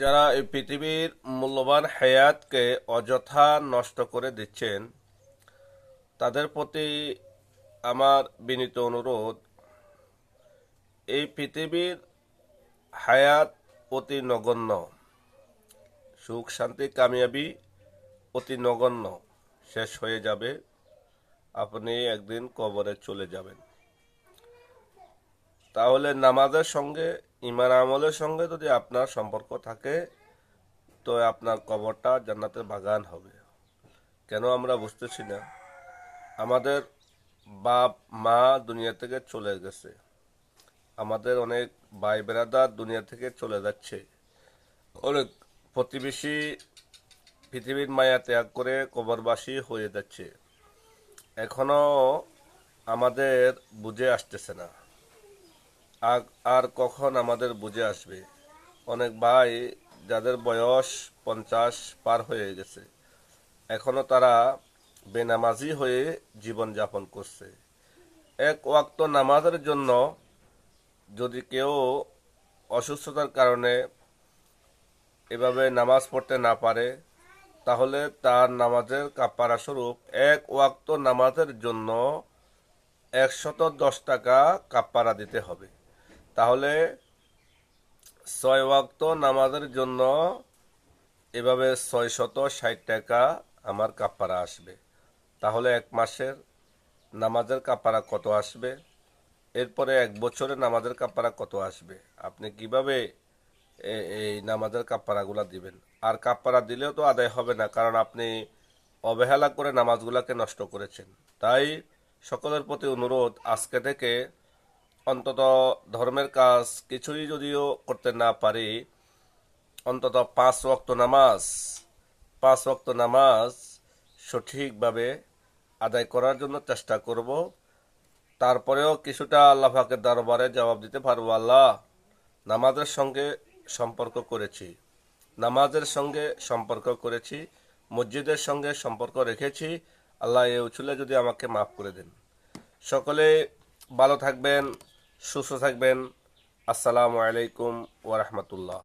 যারা এই পৃথিবীর মূল্যবান হায়াতকে অযথা নষ্ট করে দিচ্ছেন, তাদের প্রতি আমার বিনীত অনুরোধ, এই পৃথিবীর হায়াত অতি নগণ্য, সুখ শান্তি কামিয়াবি অতি নগণ্য, শেষ হয়ে যাবে। আপনি একদিন কবরে চলে যাবেন। তাহলে নামাজের সঙ্গে, ঈমান আমলের সঙ্গে যদি আপনার সম্পর্ক থাকে, তো আপনার কবরটা জান্নাতের বাগান হবে। কেন আমরা বুঝতেছি না? আমাদের বাপ মা দুনিয়া থেকে চলে গেছে, আমাদের অনেক ভাই বেরাদার দুনিয়া থেকে চলে যাচ্ছে, অনেক প্রতিবেশী পৃথিবীর মায়া ত্যাগ করে কবরবাসী হয়ে যাচ্ছে। এখনো আমাদের বুঝে আসতেছে না, আর কখন আমাদের বুঝে আসবে। অনেক ভাই যাদের বয়স 50 পার হয়ে গেছে, এখনো তারা বেনামাজি হয়ে জীবন যাপন করছে। এক ওয়াক্ত নামাজের জন্য যদি কেউ অসুস্থতার কারণে এভাবে নামাজ পড়তে না পারে, তাহলে তার নামাজের কাফারা স্বরূপ এক ওয়াক্ত নামাজের জন্য 110 টাকা কাফারা দিতে হবে। তাহলে 6 ওয়াক্ত নামাজের জন্য এভাবে 660 টাকা আমার কাফারা আসবে। তাহলে এক মাসের নামাজের কাফারা কত আসবে? এরপরে এক বছরের নামাজের কাফারা কত আসবে? আপনি কিভাবে এই নামাজের কাফারাগুলা দিবেন? আর কাফারা দিলেও তো আদায় হবে না, কারণ আপনি অবহেলা করে নামাজগুলাকে নষ্ট করেছেন। তাই সকলের প্রতি অনুরোধ, আজকে থেকে অন্তত ধর্মের কাজ কিছুই যদিও করতে না পারি, অন্তত 5 ওয়াক্ত নামাজ সঠিকভাবে আদায় করার জন্য চেষ্টা করব। তারপরেও কিছুটা আল্লাহ পাকের দরবারে জবাব দিতে পারবো, আল্লাহ, নামাজের সঙ্গে সম্পর্ক করেছি, মসজিদের সঙ্গে সম্পর্ক রেখেছি। আল্লাহ, এই উছুলে যদি আমাকে মাফ করে দেন। সকলে ভালো থাকবেন, সুস্থ থাকবেন। আসসালামু আলাইকুম ওয়া রাহমাতুল্লাহ।